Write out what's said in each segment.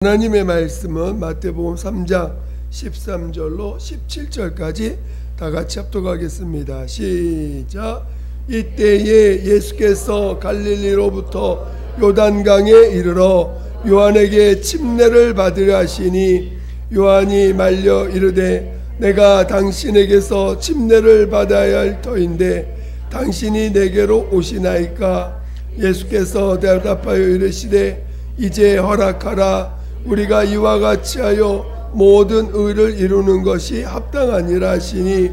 하나님의 말씀은 마태복음 3장 13절로 17절까지 다 같이 합독하겠습니다. 시작. 이때에 예수께서 갈릴리로부터 요단강에 이르러 요한에게 침례를 받으려 하시니 요한이 말려 이르되 내가 당신에게서 침례를 받아야 할 터인데 당신이 내게로 오시나이까? 예수께서 대답하여 이르시되 이제 허락하라. 우리가 이와 같이 하여 모든 의를 이루는 것이 합당하니라 하시니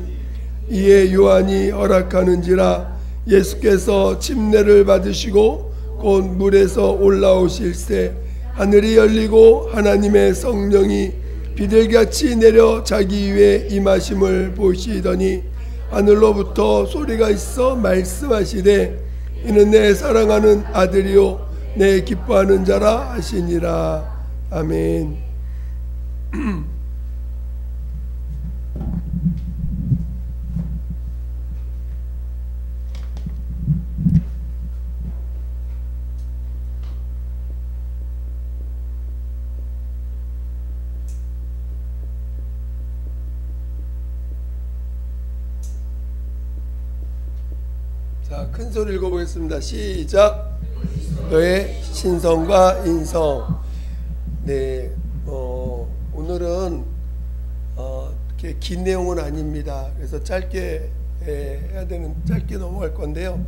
이에 요한이 허락하는지라. 예수께서 침례를 받으시고 곧 물에서 올라오실새 하늘이 열리고 하나님의 성령이 비둘기같이 내려 자기 위에 임하심을 보시더니 하늘로부터 소리가 있어 말씀하시되 이는 내 사랑하는 아들이요 내 기뻐하는 자라 하시니라. 아멘. 자, 큰 소리 읽어보겠습니다. 시작. 너의 신성과 인성. 네, 오늘은 이렇게 긴 내용은 아닙니다. 그래서 짧게 해야 되는, 짧게 넘어갈 건데요.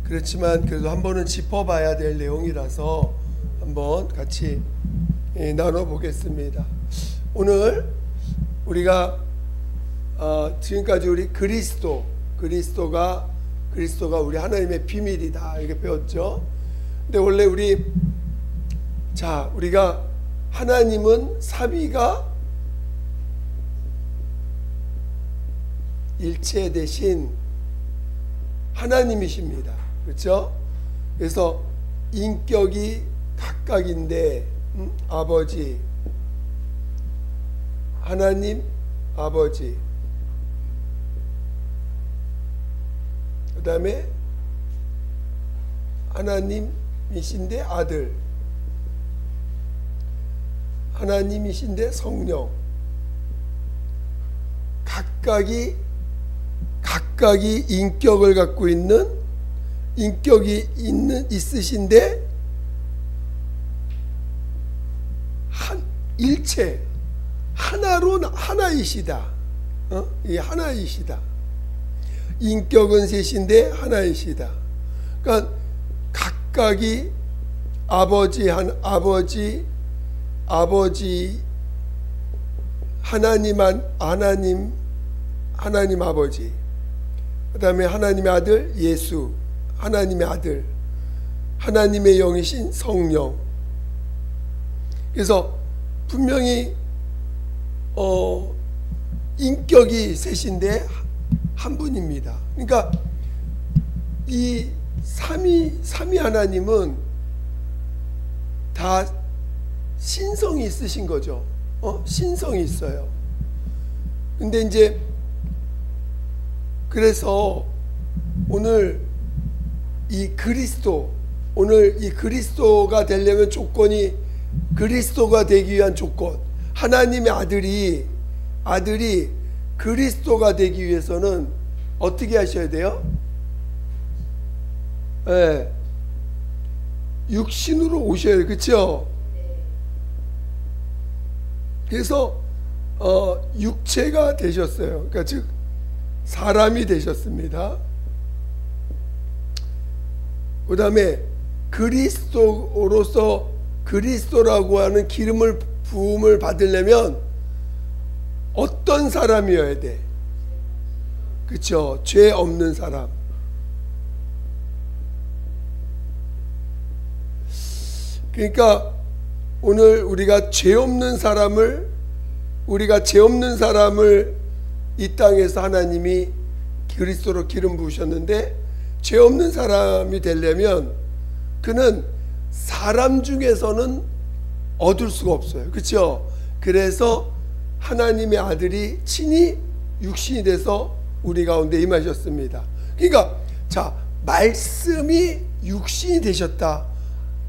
그렇지만 그래도 한 번은 짚어봐야 될 내용이라서 한번 같이 나눠보겠습니다. 오늘 우리가 지금까지 우리 그리스도가 우리 하나님의 비밀이다 이렇게 배웠죠. 근데 원래 우리가 하나님은 삼위가 일체 대신 하나님이십니다. 그렇죠? 그래서 인격이 각각인데 아버지, 하나님 아버지, 그 다음에 하나님이신데 아들, 하나님이신데 성령, 각각이 인격을 갖고 있으신데 일체 하나이시다. 이 하나이시다. 인격은 셋인데 하나이시다. 그러니까 각각이 아버지 하나님 아버지, 그 다음에 하나님의 아들 예수, 하나님의 아들, 하나님의 영이신 성령. 그래서 분명히 인격이 셋인데 한 분입니다. 그러니까 이 삼위 하나님은 다 신성이 있으신 거죠. 신성이 있어요. 근데 이제 그래서 오늘 이 그리스도가 되려면 조건이, 그리스도가 되기 위한 조건, 하나님의 아들이 그리스도가 되기 위해서는 어떻게 하셔야 돼요? 네. 육신으로 오셔야 돼요. 그렇죠? 그래서 육체가 되셨어요. 그러니까 즉 사람이 되셨습니다. 그 다음에 그리스도라고 하는 부음을 받으려면 어떤 사람이어야 돼? 그렇죠? 죄 없는 사람. 그러니까 오늘 우리가 죄 없는 사람을 이 땅에서 하나님이 그리스도로 기름 부으셨는데, 죄 없는 사람이 되려면 그는 사람 중에서는 얻을 수가 없어요. 그렇죠? 그래서 하나님의 아들이 친히 육신이 돼서 우리 가운데 임하셨습니다. 그러니까 말씀이 육신이 되셨다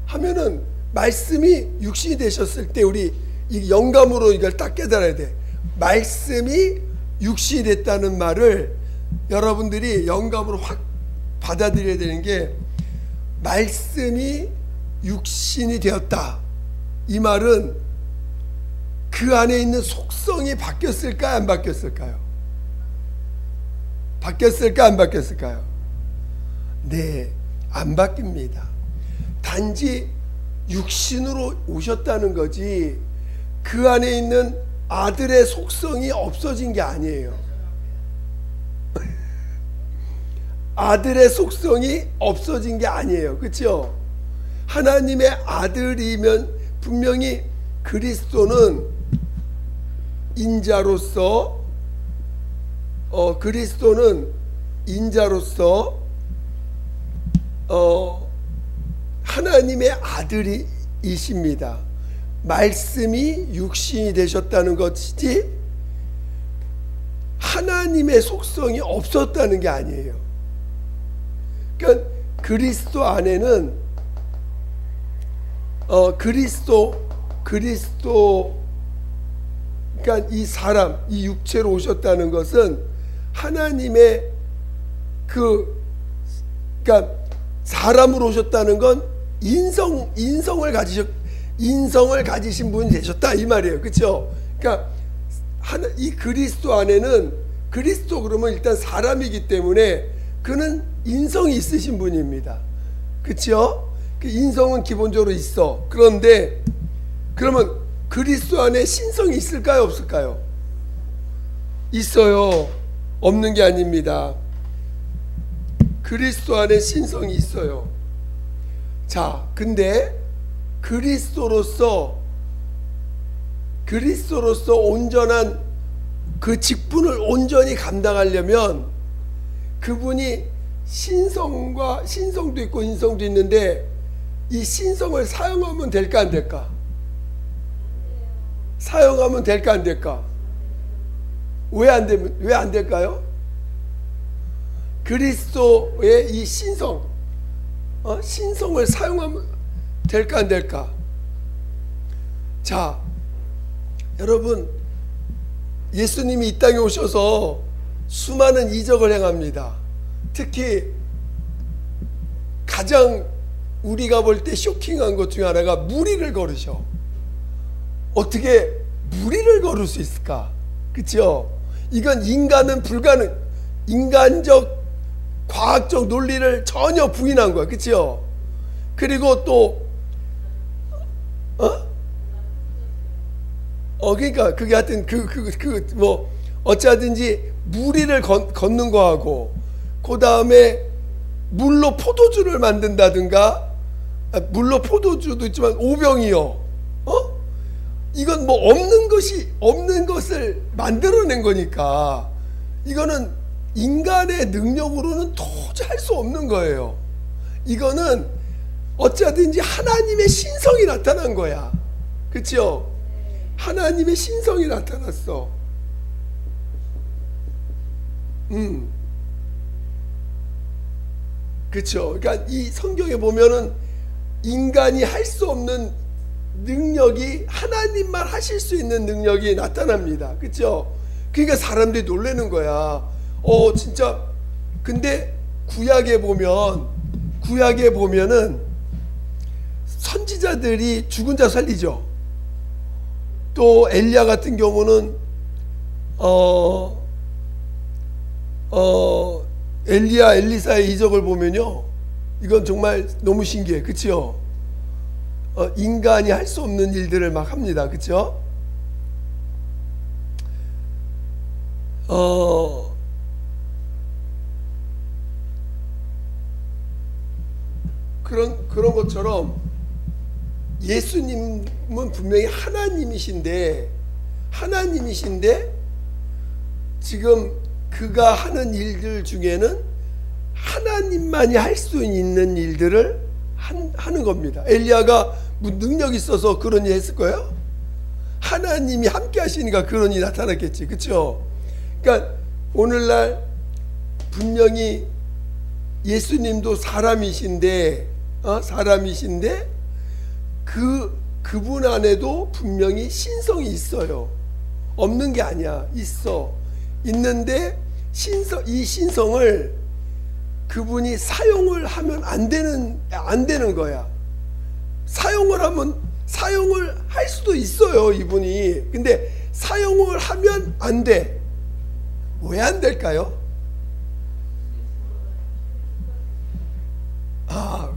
하면은 말씀이 육신이 되셨을 때 우리 이 영감으로 이걸 딱 깨달아야 돼. 말씀이 육신이 됐다는 말을 여러분들이 영감으로 확 받아들여야 되는 게, 말씀이 육신이 되었다, 이 말은 그 안에 있는 속성이 바뀌었을까요, 안 바뀌었을까요? 바뀌었을까, 안 바뀌었을까요? 네, 안 바뀝니다. 단지 육신으로 오셨다는 거지 그 안에 있는 아들의 속성이 없어진 게 아니에요. 아들의 속성이 없어진 게 아니에요. 그렇죠? 하나님의 아들이면 분명히 그리스도는 인자로서 하나님의 아들이십니다. 말씀이 육신이 되셨다는 것이지 하나님의 속성이 없었다는 게 아니에요. 그러니까 그리스도 안에는 그러니까 이 사람, 이 육체로 오셨다는 것은 하나님의 그러니까 사람으로 오셨다는 건 인성을 가지신 분이 되셨다, 이 말이에요. 그렇죠? 그러니까 이 그리스도 안에는, 그리스도 그러면 일단 사람이기 때문에 그는 인성이 있으신 분입니다. 그렇죠? 그 인성은 기본적으로 있어. 그런데 그러면 그리스도 안에 신성이 있을까요, 없을까요? 있어요. 없는 게 아닙니다. 그리스도 안에 신성이 있어요. 자, 근데 그리스도로서 온전한 그 직분을 온전히 감당하려면 그분이 신성도 있고 인성도 있는데 이 신성을 사용하면 될까, 안 될까? 사용하면 될까, 안 될까? 왜 안 될까요? 그리스도의 이 신성을 사용하면 될까, 안 될까? 자, 여러분, 예수님이 이 땅에 오셔서 수많은 이적을 행합니다. 특히 가장 우리가 볼 때 쇼킹한 것 중에 하나가 무리를 걸으셔. 어떻게 무리를 걸을 수 있을까? 그렇죠? 이건 인간은 인간적 과학적 논리를 전혀 부인한 거야. 그렇죠? 그리고 또 그러니까 그게 하여튼 뭐 어찌하든지 무리를 걷는 거하고, 그 다음에 물로 포도주를 만든다든가, 물로 포도주도 있지만 오병이어. 이건 뭐 없는 것을 만들어낸 거니까 이거는 인간의 능력으로는 도저히 할 수 없는 거예요. 이거는 어찌하든지 하나님의 신성이 나타난 거야. 그렇죠? 하나님의 신성이 나타났어. 그렇죠? 그러니까 이 성경에 보면은 인간이 할 수 없는 능력이 하나님만 하실 수 있는 능력이 나타납니다. 그렇죠? 그러니까 사람들이 놀라는 거야. 진짜. 근데 구약에 보면은 선지자들이 죽은 자 살리죠. 또 엘리야 같은 경우는 엘리사의 이적을 보면요, 이건 정말 너무 신기해. 그렇죠? 인간이 할 수 없는 일들을 막 합니다. 그렇죠? 그런 것처럼 예수님은 분명히 하나님이신데 지금 그가 하는 일들 중에는 하나님만이 할 수 있는 일들을 하는 겁니다. 엘리야가 능력이 있어서 그런 일 했을 거예요? 하나님이 함께 하시니까 그런 일이 나타났겠지. 그렇죠? 그러니까 오늘날 분명히 예수님도 사람이신데 그분 안에도 분명히 신성이 있어요. 없는 게 아니야. 있어. 있는데 이 신성을 그분이 사용을 하면 안 되는 거야. 사용을 할 수도 있어요, 이분이. 근데 사용을 하면 안 돼. 왜 안 될까요?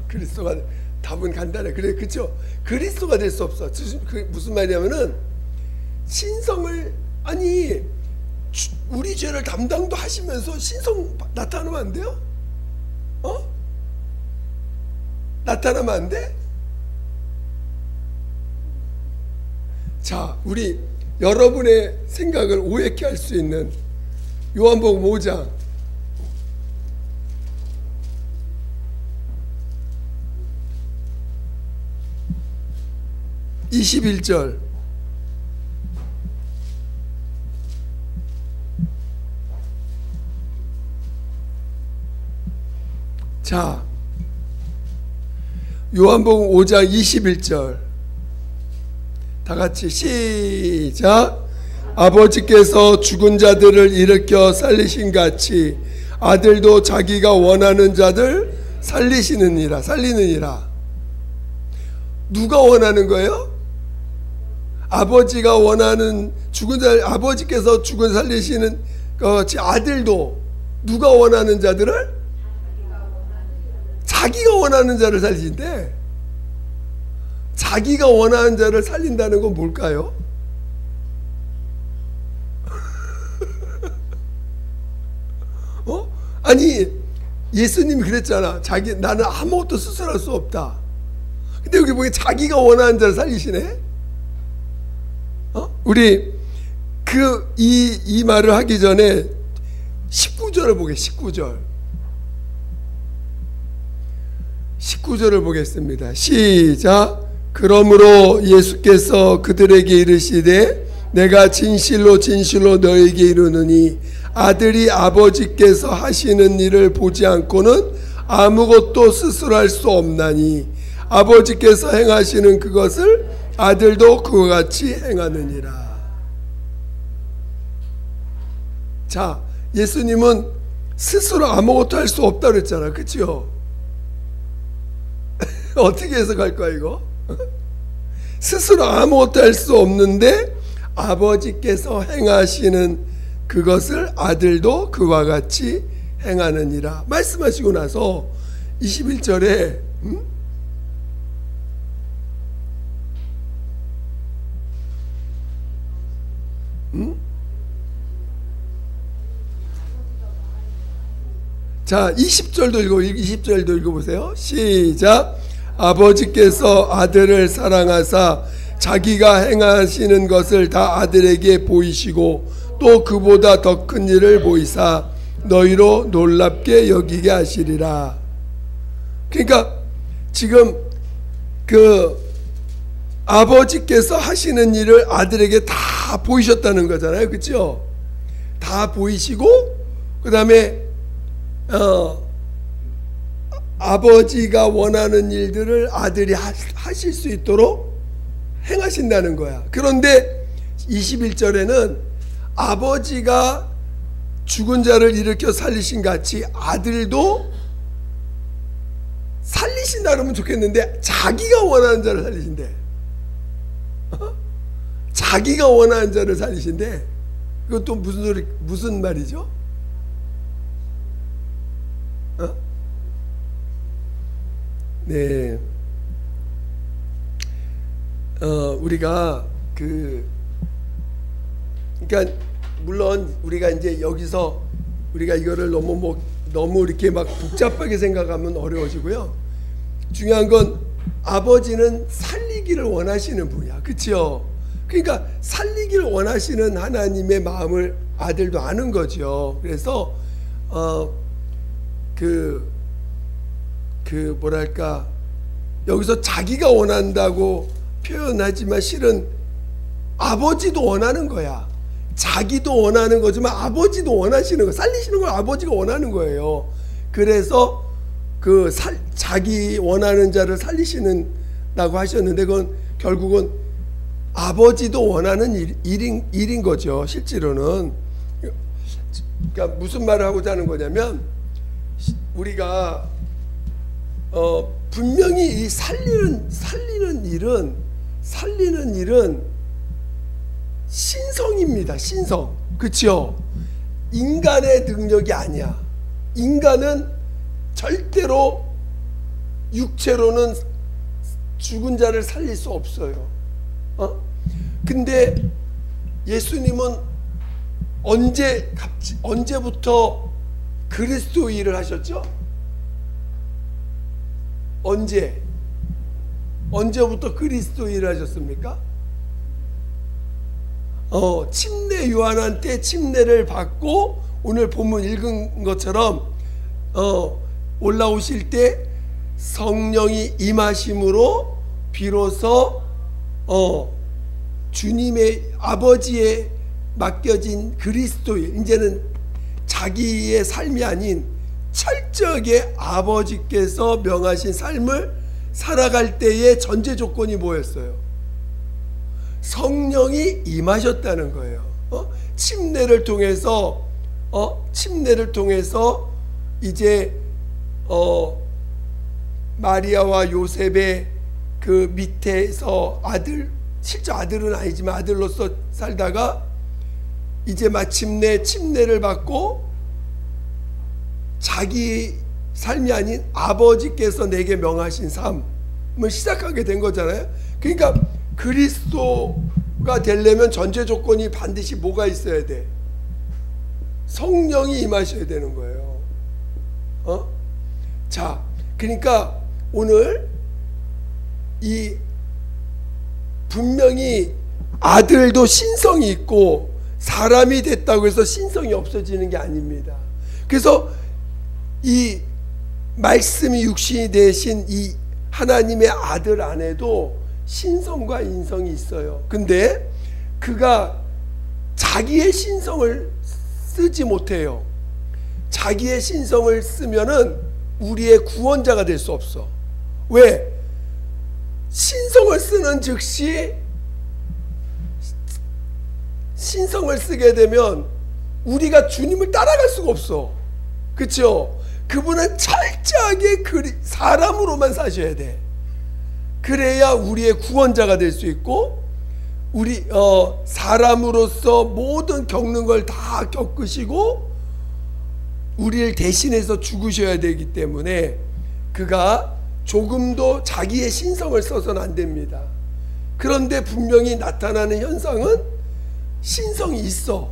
그리스도가, 답은 간단해. 그래, 그쵸? 그리스도가 될 수 없어. 무슨 말이냐면은, 신성을, 아니, 우리 죄를 담당도 하시면서 신성 나타나면 안 돼요? 나타나면 안 돼? 자, 우리 여러분의 생각을 오해케 할 수 있는 요한복음 5장 21절. 자, 요한복음 5장 21절. 다 같이 시작. 아버지께서 죽은 자들을 일으켜 살리신 같이 아들도 자기가 원하는 자들 살리느니라. 누가 원하는 거예요? 아버지가 원하는 아버지께서 죽은 살리시는 아들도 누가 원하는 자들을? 자기가 원하는 자를 살리신대. 자기가 원하는 자를 살린다는 건 뭘까요? 아니, 예수님이 그랬잖아. 나는 아무것도 스스로 할 수 없다. 근데 여기 보기 자기가 원하는 자를 살리시네. 우리 이 말을 하기 전에 19절을 보게. 19절을 보겠습니다. 시작. 그러므로 예수께서 그들에게 이르시되 내가 진실로 너희에게 이르노니 아들이 아버지께서 하시는 일을 보지 않고는 아무것도 스스로 할 수 없나니 아버지께서 행하시는 그것을 아들도 그와 같이 행하느니라. 자, 예수님은 스스로 아무것도 할 수 없다고 그랬잖아. 그렇죠? 어떻게 해석할 거야 이거? 스스로 아무것도 할 수 없는데 아버지께서 행하시는 그것을 아들도 그와 같이 행하느니라 말씀하시고 나서 21절에 자, 20절도 읽어보세요. 시작. 아버지께서 아들을 사랑하사 자기가 행하시는 것을 다 아들에게 보이시고 또 그보다 더 큰 일을 보이사 너희로 놀랍게 여기게 하시리라. 그러니까 지금 아버지께서 하시는 일을 아들에게 다 보이셨다는 거잖아요. 그렇죠? 다 보이시고 그 다음에 아버지가 원하는 일들을 아들이 하실 수 있도록 행하신다는 거야. 그런데 21절에는 아버지가 죽은 자를 일으켜 살리신 같이 아들도 살리신다 그러면 좋겠는데 자기가 원하는 자를 살리신대. 자기가 원하는 자를 살리신대. 그것도 무슨 말이죠? 네. 우리가 그러니까 물론 우리가 이제 여기서 우리가 이거를 너무 이렇게 막 복잡하게 생각하면 어려워지고요. 중요한 건 아버지는 살리기를 원하시는 분이야. 그렇죠? 그러니까 살리기를 원하시는 하나님의 마음을 아들도 아는 거죠. 그래서 뭐랄까 여기서 자기가 원한다고 표현하지만 실은 아버지도 원하는 거야. 자기도 원하는 거지만 아버지도 원하시는 거, 살리시는 걸 아버지가 원하는 거예요. 그래서 자기 원하는 자를 살리시는 하셨는데 그건 결국은 아버지도 원하는 일인 거죠. 실제로는. 그러니까 무슨 말을 하고자 하는 거냐면 우리가 분명히 이 살리는 일은 신성입니다. 신성. 그렇죠? 인간의 능력이 아니야. 인간은 절대로 육체로는 죽은 자를 살릴 수 없어요. 근데 예수님은 언제부터 그리스도 일을 하셨죠? 언제부터 그리스도 일을 하셨습니까? 침례 요한한테 침례를 받고 오늘 본문 읽은 것처럼 올라오실 때 성령이 임하심으로 비로소 주님의 아버지에 맡겨진 그리스도의 이제는 자기의 삶이 아닌 철저하게 아버지께서 명하신 삶을 살아갈 때의 전제 조건이 뭐였어요? 성령이 임하셨다는 거예요. 침례를 통해서 이제 마리아와 요셉의 그 밑에서 실제 아들은 아니지만 아들로서 살다가 이제 마침내 침례를 받고 자기 삶이 아닌 아버지께서 내게 명하신 삶을 시작하게 된 거잖아요. 그러니까 그리스도가 되려면 전제 조건이 반드시 뭐가 있어야 돼? 성령이 임하셔야 되는 거예요. 자, 그러니까 오늘 이 분명히 아들도 신성이 있고 사람이 됐다고 해서 신성이 없어지는 게 아닙니다. 그래서 이 말씀이 육신이 되신 이 하나님의 아들 안에도 신성과 인성이 있어요. 근데 그가 자기의 신성을 쓰지 못해요. 자기의 신성을 쓰면은 우리의 구원자가 될 수 없어. 왜? 신성을 쓰는 즉시 신성을 쓰게 되면 우리가 주님을 따라갈 수가 없어. 그렇죠? 그분은 철저하게 사람으로만 사셔야 돼. 그래야 우리의 구원자가 될 수 있고 우리 사람으로서 모든 겪는 걸 다 겪으시고 우리를 대신해서 죽으셔야 되기 때문에 그가 조금도 자기의 신성을 써서는 안 됩니다. 그런데 분명히 나타나는 현상은 신성이 있어.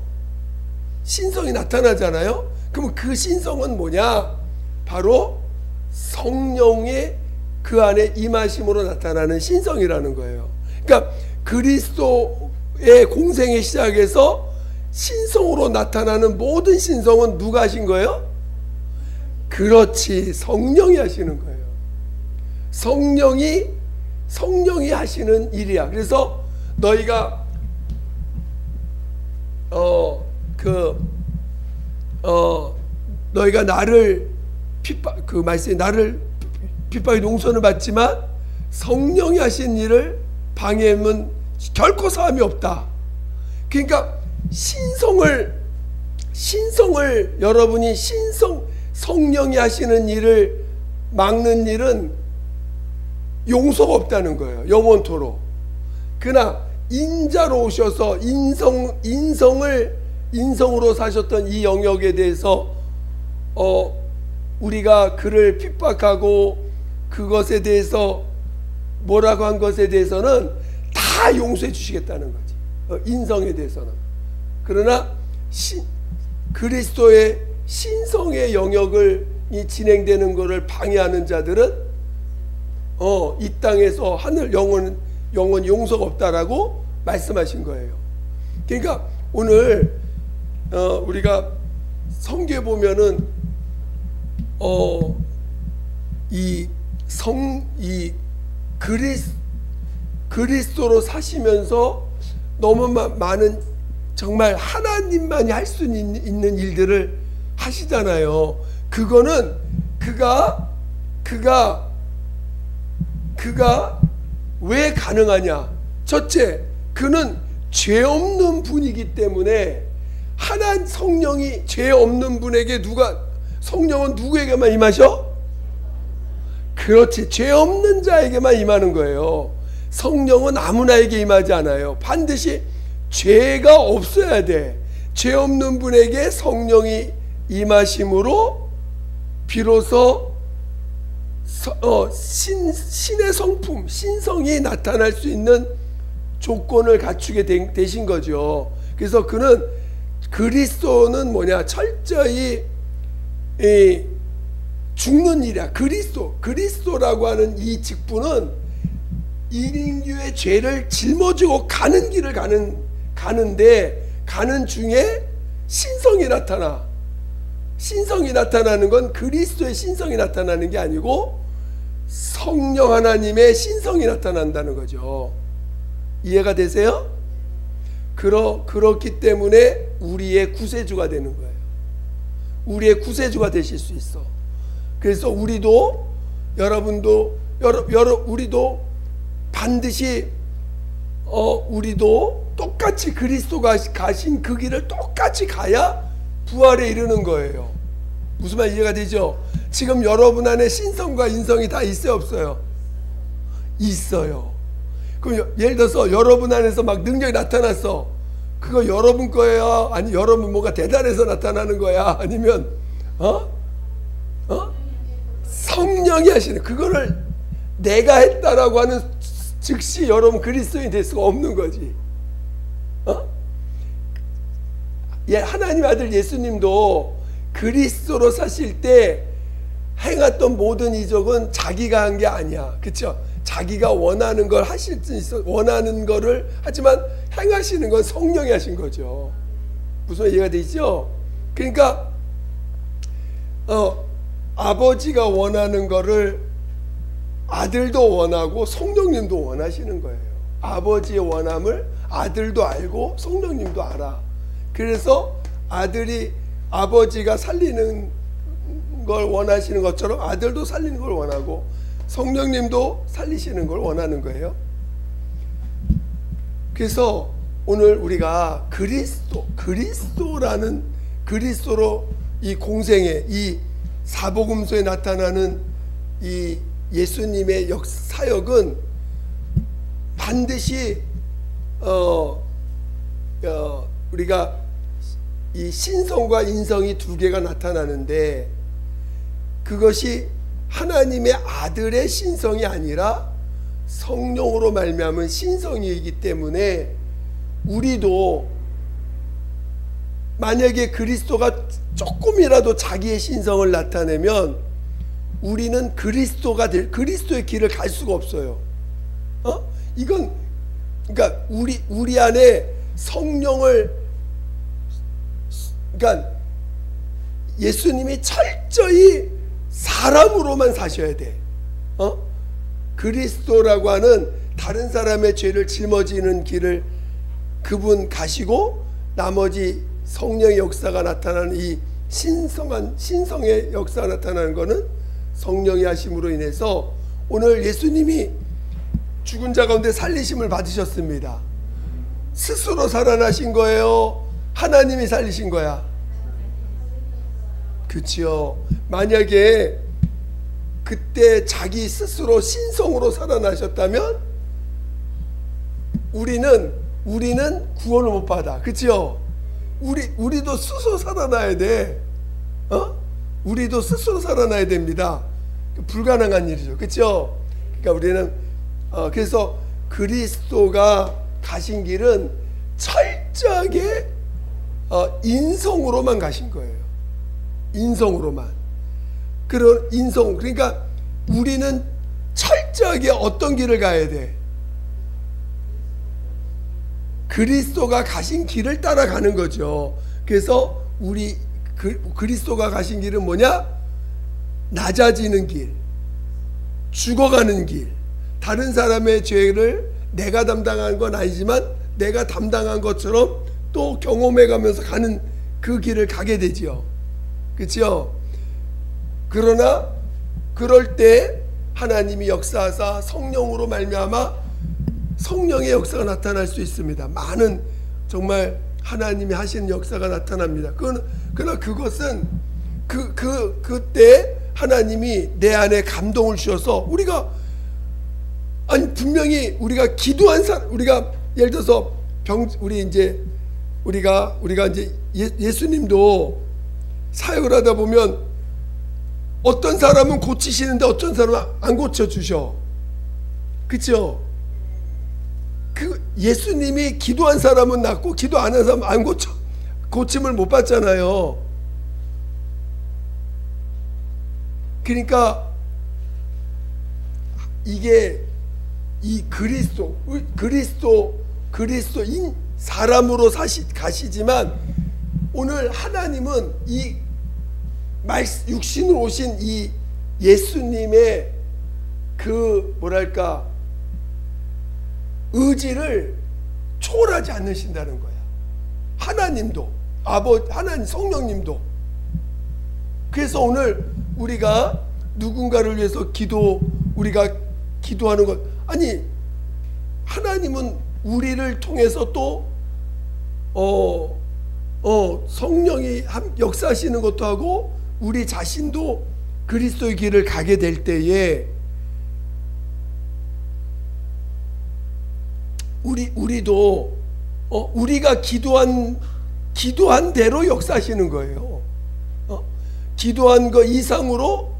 신성이 나타나잖아요. 그럼 그 신성은 뭐냐? 바로 성령의 그 안에 임하심으로 나타나는 신성이라는 거예요. 그러니까 그리스도의 공생의 시작에서 신성으로 나타나는 모든 신성은 누가 하신 거예요? 그렇지, 성령이 하시는 거예요. 성령이 하시는 일이야. 그래서 너희가 너희가 나를 그 말씀에 나를 핍박의 용서는 받지만 성령이 하신 일을 방해하면 결코 사함이 없다. 그러니까 신성을 여러분이 성령이 하시는 일을 막는 일은 용서가 없다는 거예요. 영원토록. 그러나 인자로 오셔서 인성으로 사셨던 이 영역에 대해서 우리가 그를 핍박하고 그것에 대해서 뭐라고 한 것에 대해서는 다 용서해 주시겠다는 거지. 인성에 대해서는. 그러나 그리스도의 신성의 영역을 진행되는 것을 방해하는 자들은 이 땅에서 하늘 영원 용서가 없다라고 말씀하신 거예요. 그러니까 오늘 우리가 성경에 보면은 그리스도로 사시면서 너무 많은 정말 하나님만이 할 수 있는 일들을 하시잖아요. 그거는 그가 왜 가능하냐? 첫째, 그는 죄 없는 분이기 때문에 하나님 성령이 죄 없는 분에게 성령은 누구에게만 임하셔? 그렇지, 죄 없는 자에게만 임하는 거예요. 성령은 아무나에게 임하지 않아요. 반드시 죄가 없어야 돼. 죄 없는 분에게 성령이 임하심으로 비로소 신의 성품, 신성이 나타날 수 있는 조건을 갖추게 되신 거죠. 그래서 그는, 그리스도는 뭐냐? 철저히 죽는 일이야. 그리스도라고 하는 이 직분은 인류의 죄를 짊어지고 가는 길을 가는데, 가는 중에 신성이 나타나. 신성이 나타나는 건 그리스도의 신성이 나타나는 게 아니고 성령 하나님의 신성이 나타난다는 거죠. 이해가 되세요? 그렇기 때문에 우리의 구세주가 되는 거예요. 우리의 구세주가 되실 수 있어. 그래서 우리도, 여러분도, 우리도 반드시 우리도 똑같이 그리스도가 가신 그 길을 똑같이 가야 부활에 이르는 거예요. 무슨 말 이해가 되죠? 지금 여러분 안에 신성과 인성이 다 있어요, 없어요? 있어요. 그럼 예를 들어서 여러분 안에서 막 능력이 나타났어. 그거 여러분 거야? 아니 여러분 뭔가 대단해서 나타나는 거야? 아니면 성령이 하시는, 그거를 내가 했다라고 하는 즉시 여러분 그리스도인이 될 수가 없는 거지. 하나님의 아들 예수님도 그리스도로 사실 때 행했던 모든 이적은 자기가 한 게 아니야. 그렇죠? 자기가 원하는 걸 하실 수 있어. 원하는 거를 하지만 행하시는 건 성령이 하신 거죠. 무슨 이해가 되죠? 그러니까 아버지가 원하는 거를 아들도 원하고 성령님도 원하시는 거예요. 아버지의 원함을 아들도 알고 성령님도 알아. 그래서 아버지가 살리는 걸 원하시는 것처럼 아들도 살리는 걸 원하고 성령님도 살리시는 걸 원하는 거예요. 그래서 오늘 우리가 그리스도라는, 그리스도로 이 공생에, 이 사복음서에 나타나는 이 예수님의 사역은 반드시 우리가 이 신성과 인성이 두 개가 나타나는데, 그것이 하나님의 아들의 신성이 아니라 성령으로 말미암은 신성이기 때문에, 우리도 만약에 그리스도가 조금이라도 자기의 신성을 나타내면 우리는 그리스도의 길을 갈 수가 없어요. 이건 그러니까 우리 안에 성령을, 그러니까 예수님이 철저히 사람으로만 사셔야 돼. 그리스도라고 하는 다른 사람의 죄를 짊어지는 길을 그분 가시고, 나머지 성령의 역사가 나타나는 이 신성의 역사가 나타나는 것은 성령의 하심으로 인해서 오늘 예수님이 죽은 자 가운데 살리심을 받으셨습니다. 스스로 살아나신 거예요? 하나님이 살리신 거야? 그치요. 만약에 그때 자기 스스로 신성으로 살아나셨다면 우리는 구원을 못 받아. 그치요. 우리도 스스로 살아나야 돼. 우리도 스스로 살아나야 됩니다. 불가능한 일이죠. 그치요. 그러니까 우리는 그래서 그리스도가 가신 길은 철저하게 인성으로만 가신 거예요. 인성으로만. 그러니까 우리는 철저하게 어떤 길을 가야 돼? 그리스도가 가신 길을 따라가는 거죠. 그래서 그리스도가 가신 길은 뭐냐? 낮아지는 길, 죽어가는 길. 다른 사람의 죄를 내가 담당한 건 아니지만 내가 담당한 것처럼 또 경험해가면서 가는 그 길을 가게 되죠. 그렇죠? 그러나 그럴 때 하나님이 역사하사 성령으로 말미암아 성령의 역사가 나타날 수 있습니다. 많은 정말 하나님이 하시는 역사가 나타납니다. 그러나 그것은 그때 하나님이 내 안에 감동을 주셔서 우리가 분명히 우리가 기도한 사람, 우리가 예를 들어서 우리가 이제 예수님도 사역을 하다 보면 어떤 사람은 고치시는데 어떤 사람은 안 고쳐 주셔. 그렇죠? 예수님이 기도한 사람은 낫고 기도 안 한 사람은 안 고침을 못 받잖아요. 그러니까 이게 이 그리스도인 사람으로 가시지만 오늘 하나님은 이 육신으로 오신 이 예수님의 뭐랄까 의지를 초월하지 않으신다는 거야. 하나님도 하나님 성령님도. 그래서 오늘 우리가 누군가를 위해서 우리가 기도하는 것, 아니 하나님은 우리를 통해서 또 성령이 역사하시는 것도 하고 우리 자신도 그리스도의 길을 가게 될 때에 우리도 우리가 기도한 대로 역사하시는 거예요. 기도한 거 이상으로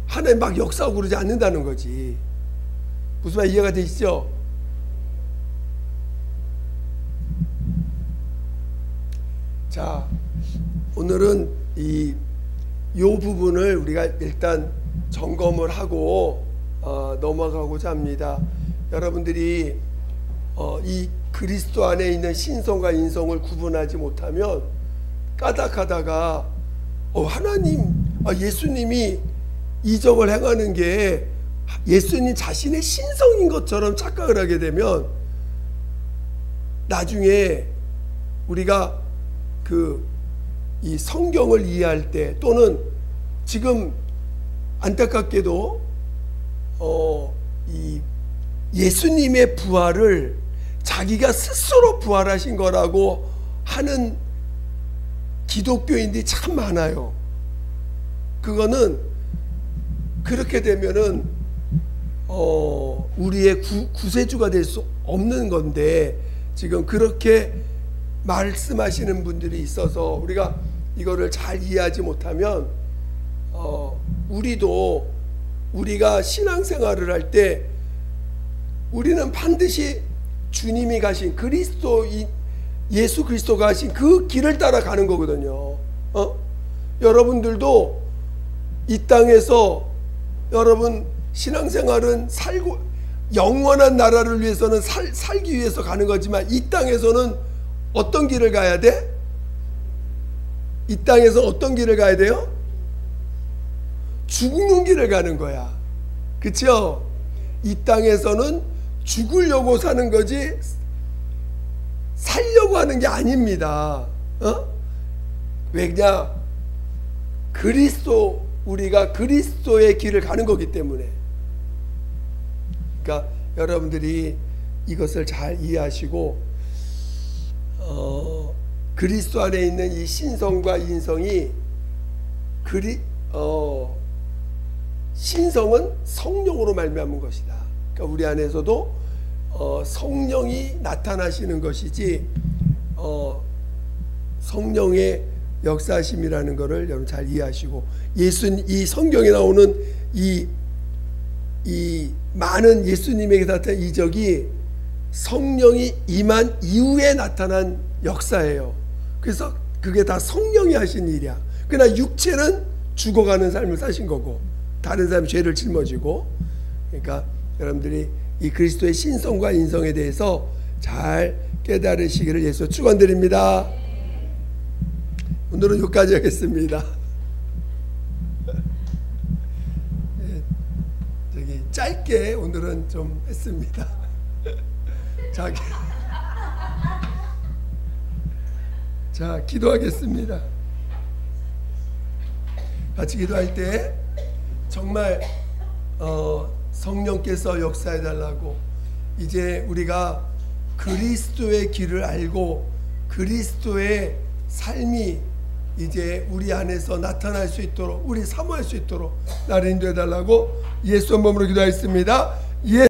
하나님 막 역사하고 그러지 않는다는 거지. 무슨 말 이해가 되시죠? 자, 오늘은 이 부분을 우리가 일단 점검을 하고 넘어가고자 합니다. 여러분들이 이 그리스도 안에 있는 신성과 인성을 구분하지 못하면 까닭하다가 하나님, 예수님이 이 점을 행하는 게 예수님 자신의 신성인 것처럼 착각을 하게 되면 나중에 우리가 이 성경을 이해할 때 또는 지금 안타깝게도 이 예수님의 부활을 자기가 스스로 부활하신 거라고 하는 기독교인들이 참 많아요. 그거는 그렇게 되면은 우리의 구세주가 될 수 없는 건데 지금 그렇게 말씀하시는 분들이 있어서 우리가 이거를 잘 이해하지 못하면 우리가 신앙생활을 할 때 우리는 반드시 주님이 가신 예수 그리스도가 가신 그 길을 따라가는 거거든요. 여러분들도 이 땅에서 여러분 신앙생활은 영원한 나라를 위해서는 살기 위해서 가는 거지만 이 땅에서는 어떤 길을 가야 돼? 이 땅에서 어떤 길을 가야 돼요? 죽는 길을 가는 거야. 그렇죠? 이 땅에서는 죽으려고 사는 거지 살려고 하는 게 아닙니다. 왜냐? 우리가 그리스도의 길을 가는 거기 때문에. 그러니까 여러분들이 이것을 잘 이해하시고 그리스도 안에 있는 이 신성과 인성이 신성은 성령으로 말미암은 것이다. 그러니까 우리 안에서도 성령이 나타나시는 것이지 성령의 역사심이라는 것을 여러분 잘 이해하시고 이 성경에 나오는 이 많은 예수님에게 나타난 이적이 성령이 임한 이후에 나타난 역사예요. 그래서 그게 다 성령이 하신 일이야. 그러나 육체는 죽어가는 삶을 사신 거고 다른 사람이 죄를 짊어지고. 그러니까 여러분들이 이 그리스도의 신성과 인성에 대해서 잘 깨달으시기를 예수 축원드립니다. 오늘은 여기까지 하겠습니다. 짧게 오늘은 좀 했습니다. 자, 기도하겠습니다. 같이 기도할 때 정말 성령께서 역사해 달라고, 이제 우리가 그리스도의 길을 알고 그리스도의 삶이 이제 우리 안에서 나타날 수 있도록, 우리 사모할 수 있도록 나를 인도해 달라고 예수 이름으로 기도하였습니다.